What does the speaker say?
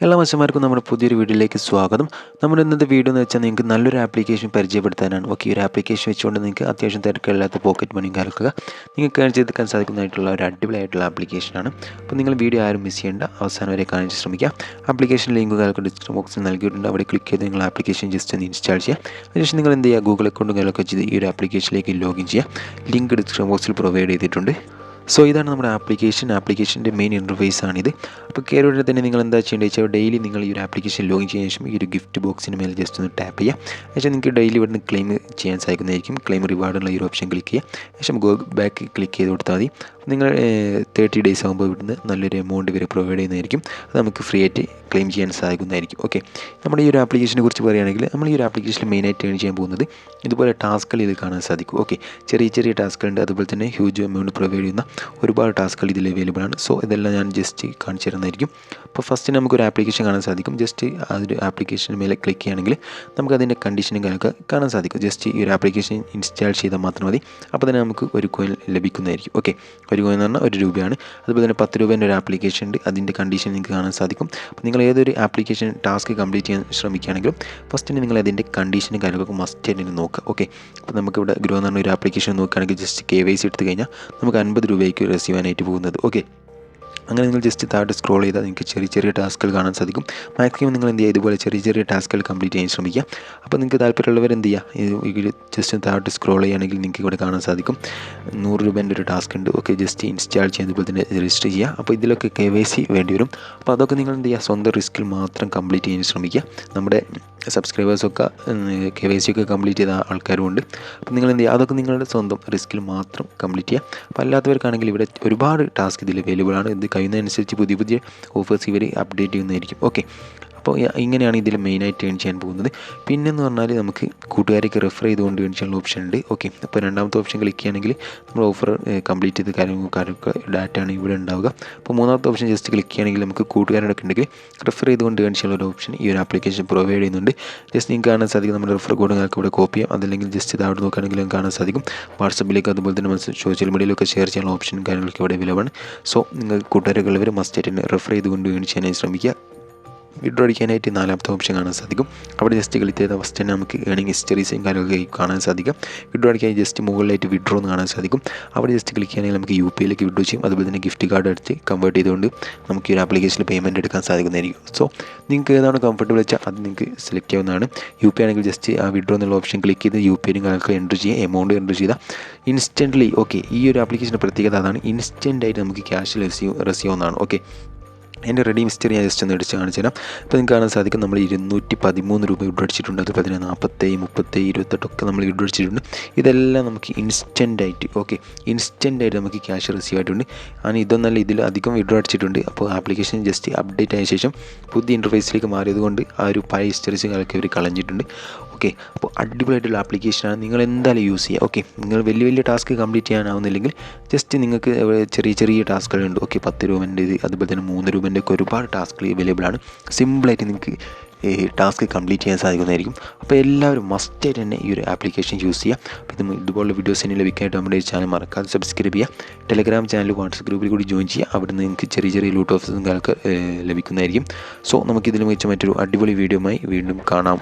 എല്ലാ മനുഷ്യന്മാർക്കും നമ്മുടെ പുതിയൊരു വീഡിയോയിലേക്ക് സ്വാഗതം. നമ്മുടെ ഇന്നത്തെ വീഡിയോ എന്ന് വെച്ചാൽ നിങ്ങൾക്ക് നല്ലൊരു ആപ്ലിക്കേഷൻ പരിചയപ്പെടുത്താനാണ്. ഓക്കെ, ഒരു ആപ്ലിക്കേഷൻ വെച്ചുകൊണ്ട് നിങ്ങൾക്ക് അത്യാവശ്യം തിരക്കില്ലാത്ത പോക്കറ്റ് മണി കലക്കുക നിങ്ങൾക്ക് ഏൺ ചെയ്തെടുക്കാൻ സാധിക്കുന്നതായിട്ടുള്ള ഒരു അടിപൊളിയായിട്ടുള്ള ആപ്ലിക്കേഷനാണ്. അപ്പോൾ നിങ്ങൾ വീഡിയോ ആരും മിസ് ചെയ്യേണ്ട, അവസാനം വരെ കാണാൻ ശ്രമിക്കുക. ആപ്ലിക്കേഷൻ ലിങ്ക് കാര്യമൊക്കെ ഡിസ്ക്രിപ്ഷൻ ബോക്സിൽ നൽകിയിട്ടുണ്ട്. അവിടെ ക്ലിക്ക് ചെയ്ത് നിങ്ങൾ ആപ്ലിക്കേഷൻ ജസ്റ്റ് ഒന്ന് ഇൻസ്റ്റാൾ ചെയ്യുക. അതിനുശേഷം നിങ്ങൾ എന്ത് ചെയ്യുക, ഗൂഗിൾ അക്കൗണ്ടും കാര്യമൊക്കെ ചെയ്ത് ഈ ഒരു ആപ്ലിക്കേഷനിലേക്ക് ലോഗിൻ ചെയ്യുക. ലിങ്ക് ഡിസ്ക്രിപ്ഷൻ ബോക്സിൽ പ്രൊവൈഡ് ചെയ്തിട്ടുണ്ട്. സോ ഇതാണ് നമ്മുടെ ആപ്ലിക്കേഷൻ്റെ മെയിൻ ഇൻ്റർഫേസ് ആണിത്. അപ്പോൾ കയറിയുടെ തന്നെ നിങ്ങൾ എന്താ ചെയ്യേണ്ടത് വെച്ചാൽ ഡെയിലി നിങ്ങൾ ഈ ഒരു ആപ്ലിക്കേഷൻ ലോഗിൻ ചെയ്യുന്ന ശേഷം ഈ ഒരു ഗിഫ്റ്റ് ബോക്സിന് മേലെ ജസ്റ്റ് ഒന്ന് ടാപ്പ് ചെയ്യുക. ശേഷം നിങ്ങൾക്ക് ഡെയിലി ഇവിടുന്ന് ക്ലെയിം ചെയ്യാൻ സാധിക്കുന്നതായിരിക്കും. ക്ലെയിം റിവാർഡുള്ള ഈ ഒരു ഓപ്ഷൻ ക്ലിക്ക് ചെയ്യുക. ശേഷം ഗോ ബാക്ക് ക്ലിക്ക് ചെയ്ത് കൊടുത്താൽ മതി. നിങ്ങൾ 30 ഡേയ്സ് ആകുമ്പോൾ ഇവിടുന്ന് നല്ലൊരു എമൗണ്ട് വരെ പ്രൊവൈഡ് ചെയ്യുന്നതായിരിക്കും. അത് നമുക്ക് ഫ്രീ ആയിട്ട് ക്ലെയിം ചെയ്യാൻ സാധിക്കുന്നതായിരിക്കും. ഓക്കെ, നമ്മുടെ ഈ ഒരു ആപ്ലിക്കേഷനെ കുറിച്ച് പറയുകയാണെങ്കിൽ നമ്മൾ ഈ ഒരു ആപ്ലിക്കേഷനിൽ മെയിനായിട്ട് ഏൺ ചെയ്യാൻ പോകുന്നത് ഇതുപോലെ ടാസ്കുകൾ ഇത് കാണാൻ സാധിക്കും. ഓക്കെ, ചെറിയ ചെറിയ ടാസ്കുകളുണ്ട്, അതുപോലെ തന്നെ ഹ്യൂജ് എമൗണ്ട് പ്രൊവൈഡ് ചെയ്യുന്ന ഒരുപാട് ടാസ്കുകൾ ഇതിൽ അവൈലബിൾ ആണ്. സോ ഇതെല്ലാം ഞാൻ ജസ്റ്റ് കാണിച്ചു തരുന്നതായിരിക്കും. അപ്പോൾ ഫസ്റ്റ് നമുക്കൊരു ആപ്ലിക്കേഷൻ കാണാൻ സാധിക്കും. ജസ്റ്റ് ആ ഒരു ആപ്ലിക്കേഷന് മേലെ ക്ലിക്ക് ചെയ്യുകയാണെങ്കിൽ നമുക്ക് അതിൻ്റെ കണ്ടീഷനും കാര്യമൊക്കെ കാണാൻ സാധിക്കും. ജസ്റ്റ് ഈ ഒരു ആപ്ലിക്കേഷൻ ഇൻസ്റ്റാൾ ചെയ്താൽ മാത്രം മതി. അപ്പോൾ തന്നെ നമുക്ക് ഒരു കോയിൻ ലഭിക്കുന്നതായിരിക്കും. ഓക്കെ, ഒരു കോയിൻ എന്ന് പറഞ്ഞാൽ 1 രൂപയാണ്. അതുപോലെ തന്നെ 10 രൂപേൻ്റെ ഒരു ആപ്ലിക്കേഷൻ ഉണ്ട്, അതിൻ്റെ കണ്ടീഷൻ നിങ്ങൾക്ക് കാണാൻ സാധിക്കും. അപ്പോൾ നിങ്ങൾ ഏതൊരു ആപ്ലിക്കേഷൻ ടാസ്ക് കംപ്ലീറ്റ് ചെയ്യാൻ ശ്രമിക്കുകയാണെങ്കിലും ഫസ്റ്റ് തന്നെ നിങ്ങൾ അതിൻ്റെ കണ്ടീഷനും കാര്യങ്ങളൊക്കെ മസ്റ്റ് ആയിട്ട് നോക്കുക. ഓക്കെ, അപ്പോൾ നമുക്കിവിടെ ഗ്രോ എന്ന് പറഞ്ഞ ഒരു ആപ്ലിക്കേഷൻ നോക്കുകയാണെങ്കിൽ ജസ്റ്റ് KYC എടുത്തു കഴിഞ്ഞാൽ നമുക്ക് 50 രൂപയ്ക്ക് റിസീവ് ചെയ്യാനായിട്ട് പോകുന്നത്. ഓക്കെ, അങ്ങനെ നിങ്ങൾ ജസ്റ്റ് താഴോട്ട് സ്ക്രോൾ ചെയ്താൽ നിങ്ങൾക്ക് ചെറിയ ചെറിയ ടാസ്കുകൾ കാണാൻ സാധിക്കും. മാക്സിമം നിങ്ങൾ എന്ത് ചെയ്യുക, ഇതുപോലെ ചെറിയ ചെറിയ ടാസ്കുകൾ കംപ്ലീറ്റ് ചെയ്യാൻ ശ്രമിക്കുക. അപ്പോൾ നിങ്ങൾക്ക് താല്പര്യമുള്ളവർ എന്ത് ചെയ്യുക, ജസ്റ്റ് താഴോട്ട് സ്ക്രോൾ ചെയ്യുകയാണെങ്കിൽ നിങ്ങൾക്ക് ഇവിടെ കാണാൻ സാധിക്കും 100 രൂപേൻ്റെ ഒരു ടാസ്ക് ഉണ്ട്. ഓക്കെ, ജസ്റ്റ് ഇൻസ്റ്റാൾ ചെയ്യുക, അതുപോലെ തന്നെ രജിസ്റ്റർ ചെയ്യുക. അപ്പോൾ ഇതിലൊക്കെ KYC വേണ്ടി വരും. അപ്പോൾ അതൊക്കെ നിങ്ങൾ എന്ത് ചെയ്യുക, സ്വന്തം റിസ്കിൽ മാത്രം കംപ്ലീറ്റ് ചെയ്യാൻ ശ്രമിക്കുക. നമ്മുടെ സബ്സ്ക്രൈബേഴ്സൊക്കെ KYC ഒക്കെ കംപ്ലീറ്റ് ചെയ്ത ആൾക്കാരുമുണ്ട്. അപ്പോൾ നിങ്ങൾ എന്ത് ചെയ്യുക, അതൊക്കെ നിങ്ങളുടെ സ്വന്തം റിസ്കിൽ മാത്രം കംപ്ലീറ്റ് ചെയ്യുക. അപ്പോൾ അല്ലാത്തവർക്കാണെങ്കിൽ ഇവിടെ ഒരുപാട് ടാസ്ക് ഇതിൽ അവൈലബിൾ ആണ്. ഇത് കഴിയുന്നതനുസരിച്ച് പുതിയ പുതിയ ഓഫേഴ്സ് ഇവർ അപ്ഡേറ്റ് ചെയ്യുന്നതായിരിക്കും. ഓക്കെ, അപ്പോൾ ഇങ്ങനെയാണ് ഇതിൽ മെയിനായിട്ട് ഏൺ ചെയ്യാൻ പോകുന്നത്. പിന്നെന്ന് പറഞ്ഞാൽ നമുക്ക് കൂട്ടുകാരേക്ക് റെഫർ ചെയ്തുകൊണ്ട് ഏൺ ചെയ്യാനുള്ള ഓപ്ഷൻ ഉണ്ട്. ഓക്കെ, അപ്പോൾ രണ്ടാമത്തെ ഓപ്ഷൻ ക്ലിക്ക് ചെയ്യുകയാണെങ്കിൽ നമ്മൾ ഓഫർ കംപ്ലീറ്റ് ചെയ്ത് കാര്യങ്ങൾക്ക് ഡാറ്റയാണ് ഇവിടെ ഉണ്ടാവുക. അപ്പോൾ മൂന്നാമത്തെ ഓപ്ഷൻ ജസ്റ്റ് ക്ലിക്ക് ചെയ്യുകയാണെങ്കിൽ നമുക്ക് കൂട്ടുകാരൊക്കെ ഉണ്ടെങ്കിൽ റെഫർ ചെയ്തുകൊണ്ട് ഏൺ ചെയ്യാനുള്ള ഒരു ഓപ്ഷൻ ഈ ഒരു ആപ്ലിക്കേഷൻ പ്രൊവൈഡ് ചെയ്യുന്നുണ്ട്. ജസ്റ്റ് നിങ്ങൾക്ക് കാണാൻ സാധിക്കും നമ്മുടെ റെഫർ കോഡ് നിങ്ങൾക്ക് ഇവിടെ കോപ്പി ചെയ്യാം. അതല്ലെങ്കിൽ ജസ്റ്റ് ഇത് അവിടെ നോക്കുകയാണെങ്കിൽ നിങ്ങൾക്ക് കാണാൻ സാധിക്കും. വാട്സപ്പിലേക്ക് അതുപോലെ തന്നെ സോഷ്യൽ മീഡിയയിലൊക്കെ ഷെയർ ചെയ്യാനുള്ള ഓപ്ഷനും കാര്യങ്ങളൊക്കെ ഇവിടെ അവൈലബിൾ ആണ്. സോ നിങ്ങൾ കൂട്ടുകാരൊക്കെ ഉള്ളവർ മസ്റ്റ് ആയിട്ട് റെഫർ ചെയ്തുകൊണ്ട് ഏൺ ചെയ്യാനായി ശ്രമിക്കുക. വിഡ്രോ അടിക്കാനായിട്ട് നാലാമത്തെ ഓപ്ഷൻ കാണാൻ സാധിക്കും. അവിടെ ജസ്റ്റ് ക്ലിക്ക് ചെയ്താൽ ഫസ്റ്റ് തന്നെ നമുക്ക് ഏണിംഗ് ഹിസ്റ്ററീസും കാര്യങ്ങളൊക്കെ കാണാൻ സാധിക്കും. വിഡ്രോ അടിക്കാൻ ജസ്റ്റ് മുകളിലായിട്ട് വിഡ്രോ എന്ന് കാണാൻ സാധിക്കും. അവിടെ ജസ്റ്റ് ക്ലിക്ക് ചെയ്യുകയാണെങ്കിൽ നമുക്ക് UPI വിഡ്രോ ചെയ്യും. അതുപോലെ തന്നെ ഗിഫ്റ്റ് കാർഡ് അടിച്ച് കൺവേർട്ട് ചെയ്തുകൊണ്ട് നമുക്ക് ഈ ഒരു ആപ്ലിക്കേഷനിൽ പേയ്മെൻറ്റ് എടുക്കാൻ സാധിക്കുന്നതായിരിക്കും. സോ നിങ്ങൾക്ക് ഏതാണ് കംഫർട്ടബിൾ വെച്ചാൽ അത് നിങ്ങൾക്ക് സെലക്ട് ചെയ്യാവുന്നതാണ്. UPI ആണെങ്കിൽ ജസ്റ്റ് ആ വിഡ്രോ എന്നുള്ള ഓപ്ഷൻ ക്ലിക്ക് ചെയ്ത് UPI കാര്യങ്ങളൊക്കെ എൻ്റർ ചെയ്യുക, എമൗണ്ട് എൻ്റർ ചെയ്താൽ ഇൻസ്റ്റൻ്റ്ലി ഓക്കെ, ഈ ഒരു ആപ്ലിക്കേഷൻ്റെ പ്രത്യേകത അതാണ്, ഇൻസ്റ്റൻ്റായിട്ട് നമുക്ക് ക്യാഷ് റിസീവ് ചെയ്യുന്നതാണ്. ഓക്കെ, എൻ്റെ റെഡീം ഹിസ്റ്ററി ഞാൻ ജസ്റ്റ് ഒന്ന് അടിച്ച് കാണിച്ചു തരാം. അപ്പോൾ നിങ്ങൾക്ക് കാണാൻ സാധിക്കും നമ്മൾ 213 രൂപ വിഡ്രോ അടിച്ചിട്ടുണ്ട്. അതുപോലെ തന്നെ 47, 30, 28 ഒക്കെ നമ്മൾ വിഡ്രോ അടിച്ചിട്ടുണ്ട്. ഇതെല്ലാം നമുക്ക് ഇൻസ്റ്റൻ്റായിട്ട് ഇൻസ്റ്റൻ്റായിട്ട് നമുക്ക് ക്യാഷ് റിസീവ് ആയിട്ടുണ്ട്. അങ്ങനെ ഇതൊന്നല്ല, ഇതിൽ അധികം വിഡ്രോ അടിച്ചിട്ടുണ്ട്. അപ്പോൾ ആപ്ലിക്കേഷൻ ജസ്റ്റ് അപ്ഡേറ്റ് ആയ ശേഷം പുതിയ ഇൻ്റർഫേസിലേക്ക് മാറിയത് കൊണ്ട് ആ ഒരു പഴയ ഹിസ്റ്ററീസ് കാലൊക്കെ ഇവർ കളഞ്ഞിട്ടുണ്ട്. ഓക്കെ, അപ്പോൾ അടിപൊളിയായിട്ടുള്ള ആപ്ലിക്കേഷനാണ്, നിങ്ങൾ എന്തായാലും യൂസ് ചെയ്യുക. ഓക്കെ, നിങ്ങൾ വലിയ ടാസ്ക് കംപ്ലീറ്റ് ചെയ്യാനാവുന്നില്ലെങ്കിൽ ജസ്റ്റ് നിങ്ങൾക്ക് ചെറിയ ചെറിയ ടാസ്കുകളുണ്ട്. ഓക്കെ, 10 രൂപേൻ്റെ ഇത് അതുപോലെ തന്നെ 3 രൂപേൻ്റെ ഒക്കെ ഒരുപാട് ടാസ്കുകൾ അവൈലബിൾ ആണ്. സിമ്പിളായിട്ട് നിങ്ങൾക്ക് ടാസ്ക് കംപ്ലീറ്റ് ചെയ്യാൻ സാധിക്കുന്നതായിരിക്കും. അപ്പോൾ എല്ലാവരും മസ്റ്റായിട്ട് തന്നെ ഈ ഒരു ആപ്ലിക്കേഷൻ യൂസ് ചെയ്യുക. അപ്പോൾ ഇതുപോലുള്ള വീഡിയോസ് തന്നെ ലഭിക്കാനായിട്ട് നമ്മുടെ ഈ ചാനൽ മറക്കാതെ സബ്സ്ക്രൈബ് ചെയ്യുക. ടെലഗ്രാം ചാനൽ വാട്സപ്പ് ഗ്രൂപ്പിൽ കൂടി ജോയിൻ ചെയ്യുക. അവിടെ നിന്ന് നിങ്ങൾക്ക് ചെറിയ ചെറിയ ലൂട്ട് ഓഫേഴ്സും നിങ്ങൾക്ക് ലഭിക്കുന്നതായിരിക്കും. സോ നമുക്കിതിൽ വെച്ച് മറ്റൊരു അടിപൊളി വീഡിയോയുമായി വീണ്ടും കാണാം.